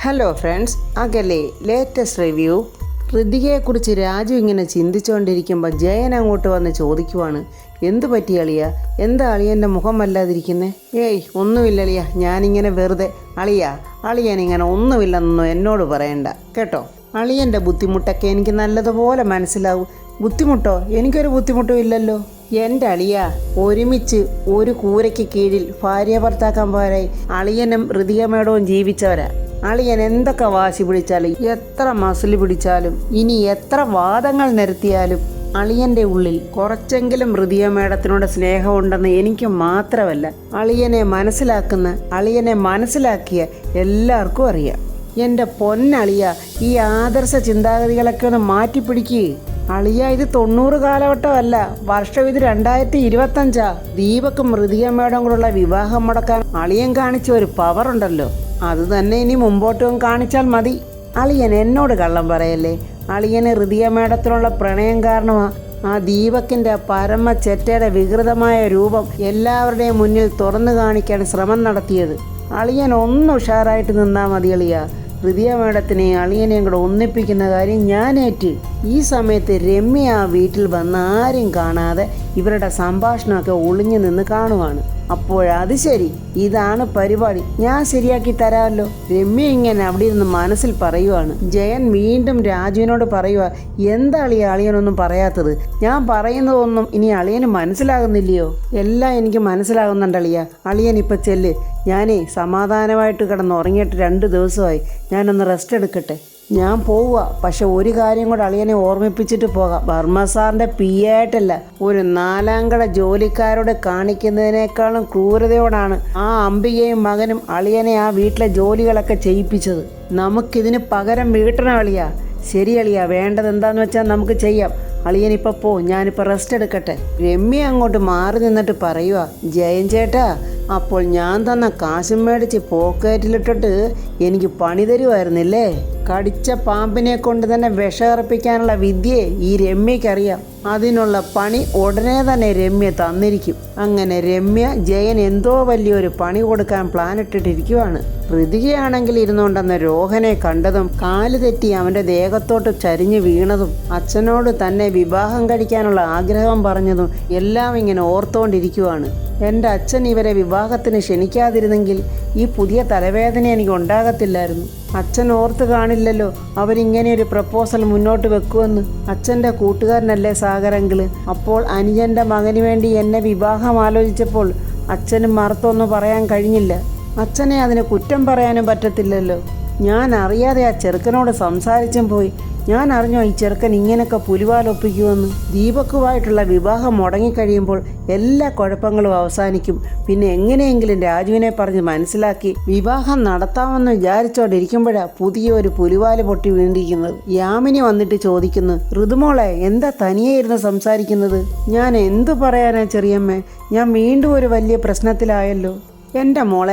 Hello friends, അകലെ latest review. ഋതികയെക്കുറിച്ച് Raju ഇങ്ങനെ ചിന്തിച്ചുകൊണ്ടിരിക്കുമ്പോൾ ജയൻ അങ്ങോട്ട് വന്ന് ചോദിക്കുവാണ്, എന്തു പറ്റി അളിയ? എന്താ അളിയൻ്റെ മുഖം വല്ലാതിരിക്കുന്നേ? ഏയ് ഒന്നുമില്ല അളിയ, ഞാനിങ്ങനെ വെറുതെ. അളിയനിങ്ങനെ ഒന്നുമില്ലെന്നൊന്നും എന്നോട് പറയണ്ട കേട്ടോ. അളിയൻ്റെ ബുദ്ധിമുട്ടൊക്കെ എനിക്ക് നല്ലതുപോലെ മനസ്സിലാവും. ബുദ്ധിമുട്ടോ? എനിക്കൊരു ബുദ്ധിമുട്ടും ഇല്ലല്ലോ. എൻ്റെ അളിയ, ഒരുമിച്ച് ഒരു കൂരയ്ക്ക് കീഴിൽ ഭാര്യ ഭർത്താക്കന്മാരായി അളിയനും ഋതിക മേഡവും ജീവിച്ചവരാ. അളിയൻ എന്തൊക്കെ വാശി പിടിച്ചാലും, എത്ര മസിൽ പിടിച്ചാലും, ഇനി എത്ര വാദങ്ങൾ നിരത്തിയാലും അളിയൻ്റെ ഉള്ളിൽ കുറച്ചെങ്കിലും ഋതിക മേഡത്തിനോട് സ്നേഹമുണ്ടെന്ന് എനിക്ക് മാത്രമല്ല, അളിയനെ മനസ്സിലാക്കിയ എല്ലാവർക്കും അറിയാം. എൻ്റെ പൊന്നളിയ, ഈ ആദർശ ചിന്താഗതികളൊക്കെ ഒന്ന് മാറ്റിപ്പിടിക്കുക. അളിയ, ഇത് 90 കാലഘട്ടമല്ല, വർഷം ഇത് 2025. ദീപക്കും ഋതിക മേഡം കൂടെയുള്ള വിവാഹം മുടക്കാൻ അളിയൻ കാണിച്ച ഒരു പവർ ഉണ്ടല്ലോ, അത് തന്നെ ഇനി മുമ്പോട്ടും കാണിച്ചാൽ മതി. അളിയൻ എന്നോട് കള്ളം പറയല്ലേ. അളിയന് ഋതിക മേഡത്തിനുള്ള പ്രണയം കാരണമാ ആ ദീപക്കിൻ്റെ പരമ ചെറ്റയുടെ വികൃതമായ രൂപം എല്ലാവരുടെയും മുന്നിൽ തുറന്നു കാണിക്കാൻ ശ്രമം നടത്തിയത്. അളിയൻ ഒന്ന് ഉഷാറായിട്ട് നിന്നാൽ മതി അളിയ. ഋതിക മേഡത്തിനെ അളിയനെയും കൂടെ ഒന്നിപ്പിക്കുന്ന കാര്യം ഞാനേറ്റ്. ഈ സമയത്ത് രമ്യ ആ വീട്ടിൽ വന്ന് ആരും കാണാതെ ഇവരുടെ സംഭാഷണമൊക്കെ ഒളിഞ്ഞു നിന്ന് കാണുവാണ്. അപ്പോഴത് ശരി, ഇതാണ് പരിപാടി, ഞാൻ ശരിയാക്കി തരാമല്ലോ. രമ്യ ഇങ്ങനെ അവിടെ ഇരുന്ന് മനസ്സിൽ പറയുവാണ്. ജയൻ വീണ്ടും രാജുവിനോട് പറയുക, എന്താ അളിയനൊന്നും പറയാത്തത്? ഞാൻ പറയുന്നതൊന്നും ഇനി അളിയന് മനസ്സിലാകുന്നില്ലയോ? എല്ലാം എനിക്ക് മനസ്സിലാകുന്നുണ്ടളിയ. അളിയൻ ഇപ്പം ചെല്ല്. ഞാനേ സമാധാനമായിട്ട് കിടന്നുറങ്ങിയിട്ട് 2 ദിവസമായി. ഞാനൊന്ന് റെസ്റ്റ് എടുക്കട്ടെ. ഞാൻ പോവുക. പക്ഷെ ഒരു കാര്യം കൂടെ അളിയനെ ഓർമ്മിപ്പിച്ചിട്ട് പോകാം. വർമ്മ സാറിൻ്റെ ആയിട്ടല്ല, ഒരു 4ാംകട ജോലിക്കാരോട് കാണിക്കുന്നതിനേക്കാളും ക്രൂരതയോടാണ് ആ അംബികയും മകനും അളിയനെ ആ വീട്ടിലെ ജോലികളൊക്കെ ചെയ്യിപ്പിച്ചത്. നമുക്കിതിന് പകരം വീട്ടണം അളിയ. ശരി അളിയ, വേണ്ടത് എന്താന്ന് വെച്ചാൽ നമുക്ക് ചെയ്യാം. അളിയനിപ്പോൾ പോ, ഞാനിപ്പോൾ റെസ്റ്റ് എടുക്കട്ടെ. രമ്യ അങ്ങോട്ട് മാറി നിന്നിട്ട് പറയുക, ജയൻ ചേട്ടാ, അപ്പോൾ ഞാൻ തന്ന കാശും മേടിച്ച് പോക്കറ്റിലിട്ടിട്ട് എനിക്ക് പണി തരുമായിരുന്നില്ലേ? കടിച്ച പാമ്പിനെ കൊണ്ട് തന്നെ വിഷകർപ്പിക്കാനുള്ള വിദ്യയെ ഈ രമ്യക്കറിയാം. അതിനുള്ള പണി ഉടനെ തന്നെ രമ്യ തന്നിരിക്കും. അങ്ങനെ രമ്യ ജയൻ എന്തോ വലിയൊരു പണി കൊടുക്കാൻ പ്ലാൻ ഇട്ടിട്ടിരിക്കുവാണ്. ഋതികയാണെങ്കിൽ ഇരുന്നുകൊണ്ടെന്ന രോഹനെ കണ്ടതും കാല് തെറ്റി അവൻ്റെ ദേഹത്തോട്ട് ചരിഞ്ഞു വീണതും അച്ഛനോട് തന്നെ വിവാഹം കഴിക്കാനുള്ള ആഗ്രഹം പറഞ്ഞതും എല്ലാം ഇങ്ങനെ ഓർത്തുകൊണ്ടിരിക്കുവാണ്. എൻ്റെ അച്ഛൻ ഇവരെ വിവാഹത്തിന് ക്ഷണിക്കാതിരുന്നെങ്കിൽ ഈ പുതിയ തലവേദന എനിക്ക് ഉണ്ടാകത്തില്ലായിരുന്നു. അച്ഛൻ ഓർത്ത് കാണില്ലല്ലോ അവരിങ്ങനെ ഒരു പ്രപ്പോസൽ മുന്നോട്ട് വെക്കുമെന്ന്. അച്ഛൻ്റെ കൂട്ടുകാരനല്ലേ സാഗരങ്കിള്. അപ്പോൾ അനുജൻ്റെ മകന് വേണ്ടി എന്നെ വിവാഹം ആലോചിച്ചപ്പോൾ അച്ഛനും മറുത്തൊന്നും പറയാൻ കഴിഞ്ഞില്ല. അച്ഛനെ അതിന് കുറ്റം പറയാനും പറ്റത്തില്ലല്ലോ. ഞാൻ അറിയാതെ ആ ചെറുക്കനോട് സംസാരിച്ചും പോയി. ഞാൻ അറിഞ്ഞോ ഈ ചെറുക്കൻ ഇങ്ങനെയൊക്കെ പുലിവാലൊപ്പിക്കുമെന്ന്? ദീപക്കുമായിട്ടുള്ള വിവാഹം മുടങ്ങിക്കഴിയുമ്പോൾ എല്ലാ കുഴപ്പങ്ങളും അവസാനിക്കും. പിന്നെ എങ്ങനെയെങ്കിലും രാജുവിനെ പറഞ്ഞ് മനസ്സിലാക്കി വിവാഹം നടത്താമെന്ന് വിചാരിച്ചോണ്ടിരിക്കുമ്പോഴാണ് പുതിയൊരു പുലിവാല് പൊട്ടി വീണ്ടിരിക്കുന്നത്. യാമിനി വന്നിട്ട് ചോദിക്കുന്നു, ഋതുമോളെ എന്താ തനിയെ ഇരുന്ന് സംസാരിക്കുന്നത്? ഞാൻ എന്തു പറയാനാ ചെറിയമ്മേ, ഞാൻ വീണ്ടും ഒരു വലിയ പ്രശ്നത്തിലായല്ലോ. എൻ്റെ മോൾ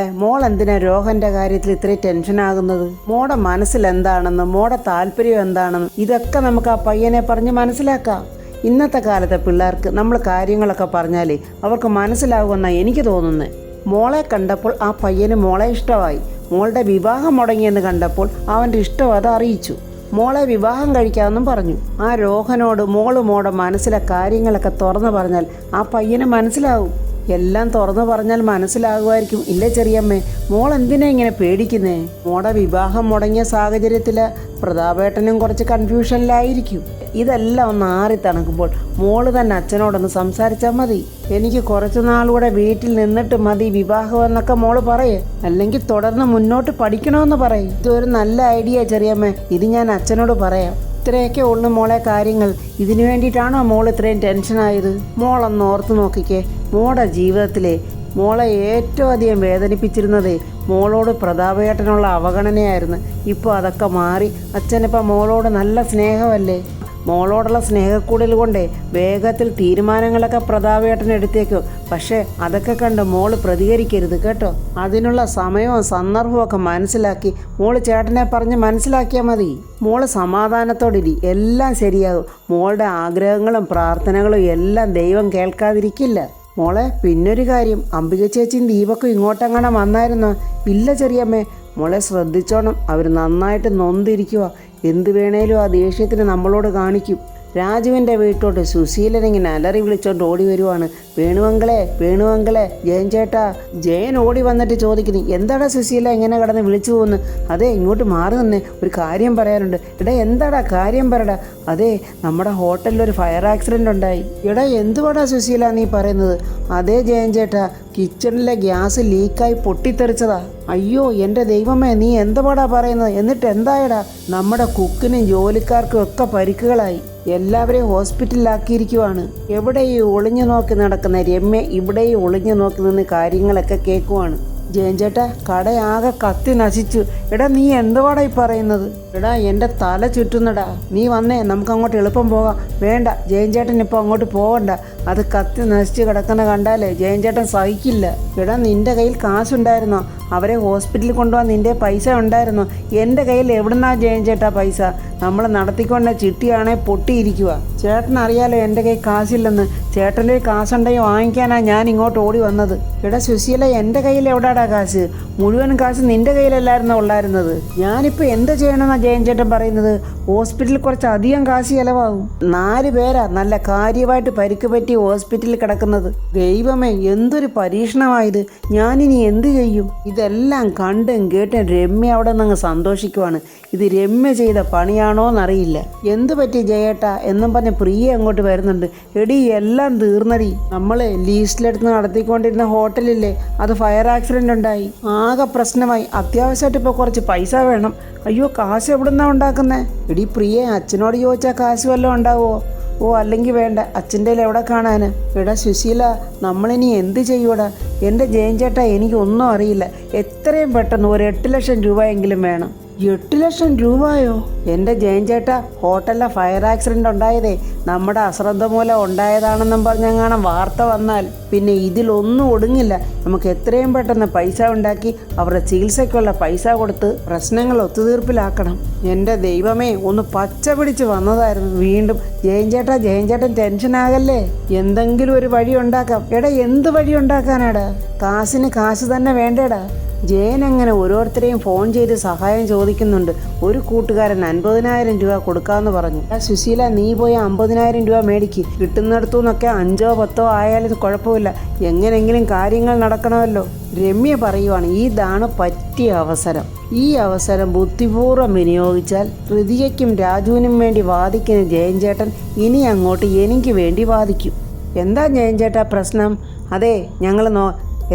എന്തിനാ രോഹൻ്റെ കാര്യത്തിൽ ഇത്രയും ടെൻഷനാകുന്നത്? മോടെ മനസ്സിൽ എന്താണെന്ന്, മോടെ താല്പര്യം എന്താണെന്ന് ഇതൊക്കെ നമുക്ക് ആ പയ്യനെ പറഞ്ഞ് മനസ്സിലാക്കാം. ഇന്നത്തെ കാലത്തെ പിള്ളേർക്ക് നമ്മൾ കാര്യങ്ങളൊക്കെ പറഞ്ഞാൽ അവർക്ക് മനസ്സിലാകുമെന്നാണ് എനിക്ക് തോന്നുന്നത്. മോളെ കണ്ടപ്പോൾ ആ പയ്യന് മോളെ ഇഷ്ടമായി. മോളുടെ വിവാഹം മുടങ്ങിയെന്ന് കണ്ടപ്പോൾ അവൻ്റെ ഇഷ്ടം അത് അറിയിച്ചു. മോളെ വിവാഹം കഴിക്കാമെന്നും പറഞ്ഞു. ആ രോഹനോട് മോളുടെ മനസ്സിലെ കാര്യങ്ങളൊക്കെ തുറന്നു പറഞ്ഞാൽ ആ പയ്യന് മനസ്സിലാവും. എല്ലാം തുറന്നു പറഞ്ഞാൽ മനസ്സിലാകുമായിരിക്കും. ഇല്ല ചെറിയമ്മേ, മോൾ എന്തിനാ ഇങ്ങനെ പേടിക്കുന്നേ? മോടെ വിവാഹം മുടങ്ങിയ സാഹചര്യത്തിൽ പ്രതാപേട്ടനും കുറച്ച് കൺഫ്യൂഷനിലായിരിക്കും. ഇതെല്ലാം ഒന്ന് ആറി തണുക്കുമ്പോൾ മോള് തന്നെ അച്ഛനോടൊന്ന് സംസാരിച്ചാൽ മതി. എനിക്ക് കുറച്ച് നാളുകൂടെ വീട്ടിൽ നിന്നിട്ട് മതി വിവാഹം എന്നൊക്കെ മോള് പറയേ. അല്ലെങ്കിൽ തുടർന്ന് മുന്നോട്ട് പഠിക്കണമെന്ന് പറയും. ഇതൊരു നല്ല ഐഡിയ ചെറിയമ്മേ, ഇത് ഞാൻ അച്ഛനോട് പറയാം. ഇത്രയൊക്കെ ഉള്ളു മോളെ കാര്യങ്ങൾ. ഇതിനു വേണ്ടിയിട്ടാണോ മോൾ ഇത്രയും ടെൻഷനായത്? മോളൊന്ന് ഓർത്ത് നോക്കിക്കേ. മോളുടെ ജീവിതത്തിലെ മോളെ ഏറ്റവും അധികം വേദനിപ്പിച്ചിരുന്നതേ മോളോട് പ്രതാപേട്ടനുള്ള അവഗണനയായിരുന്നു. ഇപ്പോൾ അതൊക്കെ മാറി. അച്ഛനിപ്പോൾ മോളോട് നല്ല സ്നേഹമല്ലേ? മോളോടുള്ള സ്നേഹക്കൂടൽ കൊണ്ടേ വേഗത്തിൽ തീരുമാനങ്ങളൊക്കെ പ്രതാപേട്ടൻ എടുത്തേക്കും. പക്ഷേ അതൊക്കെ കണ്ട് മോള് പ്രതികരിക്കരുത് കേട്ടോ. അതിനുള്ള സമയവും സന്ദർഭവും ഒക്കെ മനസ്സിലാക്കി മോള് ചേട്ടനെ പറഞ്ഞ് മനസ്സിലാക്കിയാൽ മതി. മോള് സമാധാനത്തോടിരി, എല്ലാം ശരിയാകും. മോളുടെ ആഗ്രഹങ്ങളും പ്രാർത്ഥനകളും എല്ലാം ദൈവം കേൾക്കാതിരിക്കില്ല. മോളെ, പിന്നൊരു കാര്യം, അംബിക ചേച്ചിയും ദീപക്കും ഇങ്ങോട്ടെങ്ങനെ വന്നായിരുന്നോ? ഇല്ല ചെറിയമ്മേ, മോളെ ശ്രദ്ധിച്ചോണം, അവർ നന്നായിട്ട് നൊന്തിരിക്കുക. എന്ത് വേണേലും ആ ദേഷ്യത്തിന് നമ്മളോട് കാണിക്കും. രാജുവിൻ്റെ വീട്ടിലോട്ട് സുശീലനിങ്ങനെ അലറി വിളിച്ചോണ്ട് ഓടി വരുവാണ്. വേണുവങ്കളെ, വേണുവങ്കളെ, ജയൻ ചേട്ടാ. ജയൻ ഓടി വന്നിട്ട് ചോദിക്കുന്നു, എന്താടാ സുശീല ഇങ്ങനെ കിടന്ന് വിളിച്ചു പോകുന്നു? അതെ, ഇങ്ങോട്ട് മാറി നിന്നേ, ഒരു കാര്യം പറയാനുണ്ട്. എടാ എന്താടാ കാര്യം പറടാ? അതെ, നമ്മുടെ ഹോട്ടലിലൊരു ഫയർ ആക്സിഡൻ്റ് ഉണ്ടായി. എടാ എന്തുവാടാ സുശീല നീ പറയുന്നത്? അതെ ജയൻ ചേട്ടാ, കിച്ചണിലെ ഗ്യാസ് ലീക്കായി പൊട്ടിത്തെറിച്ചതാ. അയ്യോ എൻ്റെ ദൈവമേ, നീ എന്തുവാടാ പറയുന്നത്? എന്നിട്ട് എന്തായടാ? നമ്മുടെ കുക്കിനും ജോലിക്കാർക്കും ഒക്കെ പരിക്കുകളായി. എല്ലാവരെയും ഹോസ്പിറ്റലിലാക്കിയിരിക്കുവാണ്. എവിടെ ഈ ഒളിഞ്ഞു നോക്കി നടക്കുന്ന രമ്യ ഇവിടെ ഒളിഞ്ഞു നോക്കി നിന്ന് കാര്യങ്ങളൊക്കെ കേൾക്കുവാണ്. ജയൻ ചേട്ടാ, കടയാകെ കത്തി നശിച്ചു. എടാ നീ എന്തുവാടാ ഈ പറയുന്നത്? എടാ എൻ്റെ തല ചുറ്റുന്നടാ. നീ വന്നേ, നമുക്ക് അങ്ങോട്ട് എളുപ്പം പോകാം. വേണ്ട ജയൻ ചേട്ടൻ ഇപ്പോൾ അങ്ങോട്ട് പോകണ്ട. അത് കത്തി നശിച്ച് കിടക്കുന്ന കണ്ടാലേ ജയൻ ചേട്ടൻ സഹിക്കില്ല. എടാ നിൻ്റെ കയ്യിൽ കാശുണ്ടായിരുന്നോ? അവരെ ഹോസ്പിറ്റലിൽ കൊണ്ടുപോകാൻ നിൻ്റെ പൈസ ഉണ്ടായിരുന്നോ? എൻ്റെ കയ്യിൽ എവിടുന്നാ ജയൻ ചേട്ടാ പൈസ? നമ്മൾ നടത്തിക്കൊണ്ട ചിട്ടിയാണേ പൊട്ടിയിരിക്കുക. ചേട്ടനറിയാലോ എൻ്റെ കയ്യിൽ കാശില്ലെന്ന്. ചേട്ടൻ്റെ കാശുണ്ടെങ്കിൽ വാങ്ങിക്കാനാണ് ഞാൻ ഇങ്ങോട്ട് ഓടി വന്നത്. എടാ സുശീല, എൻ്റെ കയ്യിൽ എവിടാടാ കാശ്? മുഴുവൻ കാശ് നിൻ്റെ കയ്യിലല്ലായിരുന്നോ ഉള്ളായിരുന്നത്? ഞാനിപ്പോൾ എന്ത് ചെയ്യണമെന്നാണ് ജയൻ ചേട്ടൻ പറയുന്നത്? ഹോസ്പിറ്റലിൽ കുറച്ച് അധികം കാശ് ചിലവാകും. 4 പേരാ നല്ല കാര്യമായിട്ട് പരിക്ക് പറ്റി ഹോസ്പിറ്റലിൽ കിടക്കുന്നത്. ദൈവമേ, എന്തൊരു പരീക്ഷണമായത്! ഞാനിനി എന്ത് ചെയ്യും? ഇതെല്ലാം കണ്ടും കേട്ടും രമ്യ അവിടെ നിന്ന് സന്തോഷിക്കുവാണ്. ഇത് രമ്യ ചെയ്ത പണിയാണോന്നറിയില്ല. എന്തു പറ്റി ജയേട്ടാ എന്നും പറഞ്ഞ് പ്രിയ അങ്ങോട്ട് വരുന്നുണ്ട്. എടി എല്ലാം തീർന്നടി. നമ്മൾ ലീസ്റ്റിലെടുത്ത് നടത്തിക്കൊണ്ടിരുന്ന ഹോട്ടലില്ലേ, അത് ഫയർ ആക്സിഡൻ്റ് ഉണ്ടായി. ആകെ പ്രശ്നമായി. അത്യാവശ്യമായിട്ട് ഇപ്പോൾ കുറച്ച് പൈസ വേണം. അയ്യോ, കാശ് എവിടുന്നാണ് ഉണ്ടാക്കുന്നത്? എടി പ്രിയ, അച്ഛനോട് ചോദിച്ചാൽ കാശ് വല്ലതും ഉണ്ടാവുമോ? ഓ, അല്ലെങ്കിൽ വേണ്ട, അച്ഛൻ്റെ എവിടെ കാണാൻ? എടാ സുശീല, നമ്മളിനി എന്ത് ചെയ്യൂടാ? എൻ്റെ ജയൻ ചേട്ടാ, എനിക്കൊന്നും അറിയില്ല. എത്രയും പെട്ടെന്ന് ഒരു 8 ലക്ഷം രൂപയെങ്കിലും വേണം. 8 ലക്ഷം രൂപയോ? എൻ്റെ ജയൻ ചേട്ടാ, ഹോട്ടലിലെ ഫയർ ആക്സിഡൻ്റ് ഉണ്ടായതേ നമ്മുടെ അശ്രദ്ധ മൂലം ഉണ്ടായതാണെന്നും പറഞ്ഞെങ്ങാനും വാർത്ത വന്നാൽ പിന്നെ ഇതിലൊന്നും ഒടുങ്ങില്ല. നമുക്ക് എത്രയും പെട്ടെന്ന് പൈസ ഉണ്ടാക്കി അവരുടെ ചികിത്സയ്ക്കുള്ള പൈസ കൊടുത്ത് പ്രശ്നങ്ങൾ ഒത്തുതീർപ്പിലാക്കണം. എൻ്റെ ദൈവമേ, ഒന്ന് പച്ച പിടിച്ച് വന്നതായിരുന്നു. വീണ്ടും ജയൻ ചേട്ടൻ ടെൻഷനാകല്ലേ. എന്തെങ്കിലും ഒരു വഴി ഉണ്ടാക്കാം. എടാ എന്ത് വഴി ഉണ്ടാക്കാനാടാ? കാശിന് കാശ് തന്നെ വേണ്ടേടാ. ജയൻ അങ്ങനെ ഓരോരുത്തരെയും ഫോൺ ചെയ്ത് സഹായം ചോദിക്കുന്നുണ്ട്. ഒരു കൂട്ടുകാരൻ 50,000 രൂപ കൊടുക്കാമെന്ന് പറഞ്ഞു. സുശീല, നീ പോയി 50,000 രൂപ മേടിക്ക്. കിട്ടുന്നിടത്തു നിന്നൊക്കെ 5 or 10 ആയാലും കുഴപ്പമില്ല. എങ്ങനെയെങ്കിലും കാര്യങ്ങൾ നടക്കണമല്ലോ. രമ്യ പറയുവാണ്, ഇതാണ് പറ്റിയ അവസരം. ഈ അവസരം ബുദ്ധിപൂർവ്വം വിനിയോഗിച്ചാൽ ഹൃതികയ്ക്കും രാജുവിനും വേണ്ടി വാദിക്കുന്ന ജയൻ ചേട്ടൻ ഇനി അങ്ങോട്ട് എനിക്ക് വേണ്ടി വാദിക്കും. എന്താ ജയൻ ചേട്ടാ പ്രശ്നം? അതെ,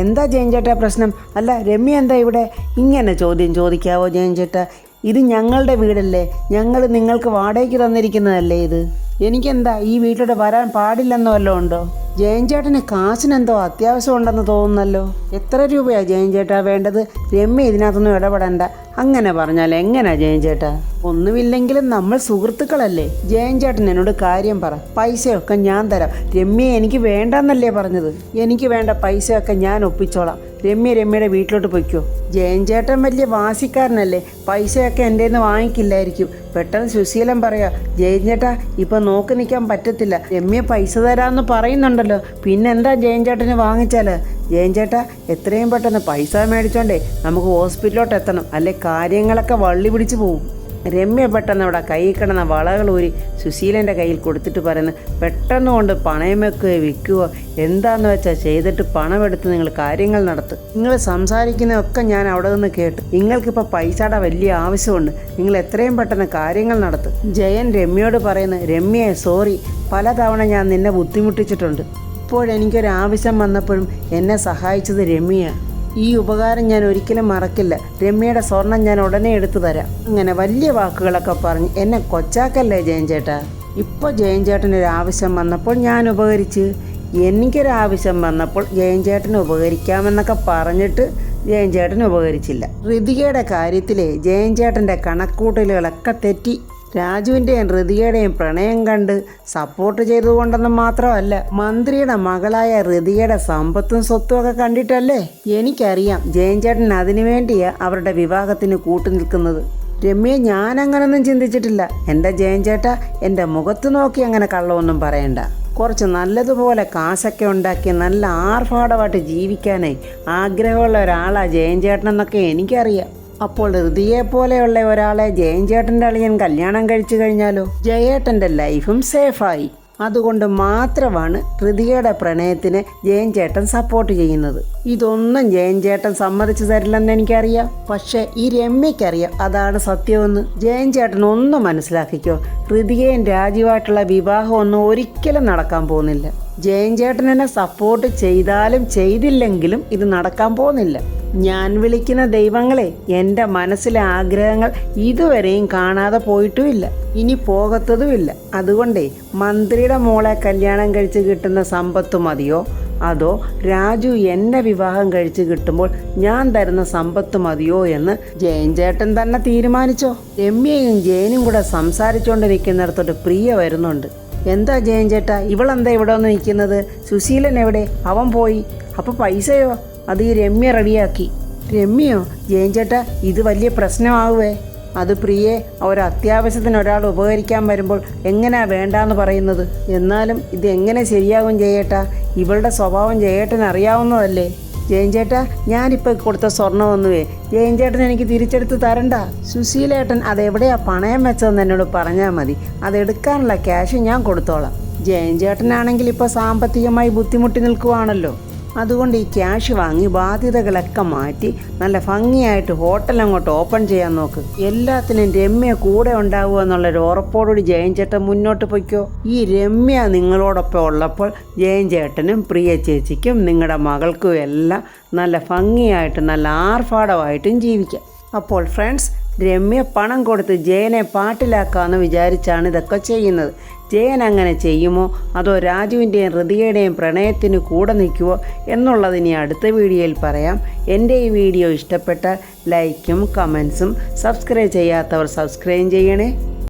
എന്താ ജയൻ ചേട്ടാ പ്രശ്നം? അല്ല രമ്യ എന്താ ഇവിടെ? ഇങ്ങനെ ചോദ്യം ചോദിക്കാവോ ജയൻ ചേട്ടാ? ഇത് ഞങ്ങളുടെ വീടല്ലേ, ഞങ്ങൾ നിങ്ങൾക്ക് വാടകയ്ക്ക് തന്നിരിക്കുന്നതല്ലേ ഇത്. എനിക്കെന്താ ഈ വീട്ടിലോട്ട് വരാൻ പാടില്ലെന്നോ വല്ലതും ഉണ്ടോ? ജയൻ ചേട്ടന് കാശിനെന്തോ അത്യാവശ്യം ഉണ്ടെന്ന് തോന്നുന്നല്ലോ. എത്ര രൂപയാണ് ജയൻ ചേട്ടാ വേണ്ടത്? രമ്യ ഇതിനകത്തൊന്നും ഇടപെടണ്ട. അങ്ങനെ പറഞ്ഞാൽ എങ്ങനെയാ ജയൻ ചേട്ടാ? ഒന്നുമില്ലെങ്കിലും നമ്മൾ സുഹൃത്തുക്കളല്ലേ. ജയൻ ചേട്ടൻ എന്നോട് കാര്യം പറ, പൈസയൊക്കെ ഞാൻ തരാം. രമ്യ എനിക്ക് വേണ്ടെന്നല്ലേ പറഞ്ഞത്? എനിക്ക് വേണ്ട പൈസയൊക്കെ ഞാൻ ഒപ്പിച്ചോളാം. രമ്യയുടെ വീട്ടിലോട്ട് പൊയ്ക്കോ. ജയൻ ചേട്ടൻ വലിയ വാശിക്കാരനല്ലേ, പൈസയൊക്കെ എൻ്റെ നിന്ന് വാങ്ങിക്കില്ലായിരിക്കും. പെട്ടെന്ന് സുശീലൻ പറയാ, ജയൻ ചേട്ടാ ഇപ്പം നോക്കി നിൽക്കാൻ പറ്റത്തില്ല, രമ്യ പൈസ തരാമെന്ന് പറയുന്നുണ്ടല്ലോ, പിന്നെന്താ ജയൻ ചേട്ടന് വാങ്ങിച്ചാൽ? ജയൻ ചേട്ടാ എത്രയും പെട്ടെന്ന് പൈസ മേടിച്ചോണ്ടേ നമുക്ക് ഹോസ്പിറ്റലിലോട്ട് എത്തണം, അല്ലെ കാര്യങ്ങളൊക്കെ വള്ളി പിടിച്ച് പോവും. രമ്യ പെട്ടെന്ന് അവിടെ കൈ കിടന്ന വളകൾ ഊരി സുശീലൻ്റെ കയ്യിൽ കൊടുത്തിട്ട് പറയുന്നത്, പെട്ടെന്ന് കൊണ്ട് പണയം വെക്കുകയോ വിൽക്കുകയോ എന്താണെന്ന് വെച്ചാൽ ചെയ്തിട്ട് പണമെടുത്ത് നിങ്ങൾ കാര്യങ്ങൾ നടത്തും. നിങ്ങൾ സംസാരിക്കുന്നതൊക്കെ ഞാൻ അവിടെ നിന്ന് കേട്ടു. നിങ്ങൾക്കിപ്പോൾ പൈസയുടെ വലിയ ആവശ്യമുണ്ട്. നിങ്ങൾ എത്രയും പെട്ടെന്ന് കാര്യങ്ങൾ നടത്തും. ജയൻ രമ്യയോട് പറയുന്നത്, രമ്യയെ സോറി, പലതവണ ഞാൻ നിന്നെ ബുദ്ധിമുട്ടിച്ചിട്ടുണ്ട്. ഇപ്പോഴെനിക്കൊരാവശ്യം വന്നപ്പോഴും എന്നെ സഹായിച്ചത് രമ്യയാണ്. ഈ ഉപകാരം ഞാൻ ഒരിക്കലും മറക്കില്ല. രമ്യയുടെ സ്വർണം ഞാൻ ഉടനെ എടുത്തു തരാം. അങ്ങനെ വലിയ വാക്കുകളൊക്കെ പറഞ്ഞ് എന്നെ കൊച്ചാക്കല്ലേ ജയൻ ചേട്ടാ. ഇപ്പോൾ ജയൻ ചേട്ടനൊരാവശ്യം വന്നപ്പോൾ ഞാൻ ഉപകരിച്ച്, എനിക്കൊരാവശ്യം വന്നപ്പോൾ ജയൻ ചേട്ടന് ഉപകരിക്കാമെന്നൊക്കെ പറഞ്ഞിട്ട് ജയൻ ചേട്ടൻ ഉപകരിച്ചില്ല. ഋതികയുടെ കാര്യത്തിലെ ജയൻ ചേട്ടൻ്റെ കണക്കൂട്ടലുകളൊക്കെ തെറ്റി. രാജുവിൻ്റെയും ഋതികയുടെയും പ്രണയം കണ്ട് സപ്പോർട്ട് ചെയ്തുകൊണ്ടെന്നും മാത്രമല്ല, മന്ത്രിയുടെ മകളായ ഋതികയുടെ സമ്പത്തും സ്വത്തും ഒക്കെ കണ്ടിട്ടല്ലേ. എനിക്കറിയാം ജയൻ ചേട്ടൻ അതിനു വേണ്ടിയാണ് അവരുടെ വിവാഹത്തിന് കൂട്ടുനിൽക്കുന്നത്. രമ്യ, ഞാനങ്ങനൊന്നും ചിന്തിച്ചിട്ടില്ല. എൻ്റെ ജയൻ ചേട്ടാ, എൻ്റെ മുഖത്ത് നോക്കി അങ്ങനെ കള്ളമൊന്നും പറയണ്ട. കുറച്ച് നല്ലതുപോലെ കാശൊക്കെ ഉണ്ടാക്കി നല്ല ആർഭാടമായിട്ട് ജീവിക്കാനായി ആഗ്രഹമുള്ള ഒരാളാണ് ജയൻ ചേട്ടനെന്നൊക്കെ എനിക്കറിയാം. അപ്പോൾ ഋതിയെ പോലെയുള്ള ഒരാളെ ജയൻ ചേട്ടൻ്റെ അളിയൻ കല്യാണം കഴിച്ചു കഴിഞ്ഞാലോ? ജയേട്ടൻ്റെ ലൈഫും സേഫായി. അതുകൊണ്ട് മാത്രമാണ് ഋതികയുടെ പ്രണയത്തിന് ജയൻ ചേട്ടൻ സപ്പോർട്ട് ചെയ്യുന്നത്. ഇതൊന്നും ജയൻ ചേട്ടൻ സമ്മതിച്ചു തരില്ലെന്ന് എനിക്കറിയാം. പക്ഷേ ഈ രമ്യയ്ക്കറിയാം അതാണ് സത്യമെന്ന്. ജയൻ ചേട്ടൻ ഒന്ന് മനസ്സിലാക്കിക്കോ, ഋതികയും രാജുവായിട്ടുള്ള വിവാഹമൊന്നും ഒരിക്കലും നടക്കാൻ പോകുന്നില്ല. ജയൻ ചേട്ടൻ എന്നെ സപ്പോർട്ട് ചെയ്താലും ചെയ്തില്ലെങ്കിലും ഇത് നടക്കാൻ പോകുന്നില്ല. ഞാൻ വിളിക്കുന്ന ദൈവങ്ങളെ എൻ്റെ മനസ്സിലെ ആഗ്രഹങ്ങൾ ഇതുവരെയും കാണാതെ പോയിട്ടുമില്ല, ഇനി പോകത്തതുമില്ല. അതുകൊണ്ടേ മന്ത്രിയുടെ മോളെ കല്യാണം കഴിച്ച് കിട്ടുന്ന സമ്പത്ത് മതിയോ, അതോ രാജു എന്നെ വിവാഹം കഴിച്ച് കിട്ടുമ്പോൾ ഞാൻ തരുന്ന സമ്പത്ത് മതിയോ എന്ന് ജയൻ ചേട്ടൻ തന്നെ തീരുമാനിച്ചോ. രമ്യയും ജയനും കൂടെ സംസാരിച്ചുകൊണ്ടിരിക്കുന്നിടത്തോട്ട് പ്രിയ വരുന്നുണ്ട്. എന്താ ജയൻ ചേട്ടാ, ഇവളെന്താ ഇവിടെ വന്ന് നിൽക്കുന്നത്? സുശീലൻ എവിടെ? അവൻ പോയി. അപ്പോൾ പൈസയോ? അത് ഈ രമ്യ റെഡിയാക്കി. രമ്യയോ? ജയൻ ചേട്ടാ, ഇത് വലിയ പ്രശ്നമാവുമേ. അത് പ്രിയെ, ഒരത്യാവശ്യത്തിന് ഒരാൾ ഉപകരിക്കാൻ വരുമ്പോൾ എങ്ങനെയാ വേണ്ടാന്ന് പറയുന്നത്? എന്നാലും ഇത് എങ്ങനെ ശരിയാകും ജയേട്ടാ? ഇവളുടെ സ്വഭാവം ജയേട്ടന് അറിയാവുന്നതല്ലേ? ജയൻ ചേട്ടാ, ഞാനിപ്പോൾ കൊടുത്ത സ്വർണ്ണമൊന്നുമേ ജയൻ ചേട്ടൻ എനിക്ക് തിരിച്ചെടുത്ത് തരണ്ട. സുശീലേട്ടൻ അതെവിടെയാ പണയം വെച്ചതെന്ന് എന്നോട് പറഞ്ഞാൽ മതി, അതെടുക്കാനുള്ള ക്യാഷ് ഞാൻ കൊടുത്തോളാം. ജയൻ ചേട്ടനാണെങ്കിൽ ഇപ്പോൾ സാമ്പത്തികമായി ബുദ്ധിമുട്ടി നിൽക്കുവാണല്ലോ. അതുകൊണ്ട് ഈ ക്യാഷ് വാങ്ങി ബാധ്യതകളൊക്കെ മാറ്റി നല്ല ഭംഗിയായിട്ട് ഹോട്ടൽ അങ്ങോട്ട് ഓപ്പൺ ചെയ്യാൻ നോക്ക്. എല്ലാത്തിനും രമ്യ കൂടെ ഉണ്ടാവുക എന്നുള്ളൊരു ഉറപ്പോടുകൂടി ജയൻ ചേട്ടൻ മുന്നോട്ട് പൊയ്ക്കോ. ഈ രമ്യ നിങ്ങളോടൊപ്പം ഉള്ളപ്പോൾ ജയൻ ചേട്ടനും പ്രിയ ചേച്ചിക്കും നിങ്ങളുടെ മകൾക്കും എല്ലാം നല്ല ഭംഗിയായിട്ട് നല്ല ആർഭാടമായിട്ടും ജീവിക്കാം. അപ്പോൾ ഫ്രണ്ട്സ്, രമ്യ പണം കൊടുത്ത് ജയനെ പാട്ടിലാക്കാമെന്ന് വിചാരിച്ചാണ് ഇതൊക്കെ ചെയ്യുന്നത്. ജയൻ അങ്ങനെ ചെയ്യുമോ, അതോ രാജുവിൻ്റെയും ഋതികയുടെയും പ്രണയത്തിന് കൂടെ നിൽക്കുമോ എന്നുള്ളത് ഇനി അടുത്ത വീഡിയോയിൽ പറയാം. എൻ്റെ ഈ വീഡിയോ ഇഷ്ടപ്പെട്ടാൽ ലൈക്കും കമൻസും, സബ്സ്ക്രൈബ് ചെയ്യാത്തവർ സബ്സ്ക്രൈബ് ചെയ്യണേ.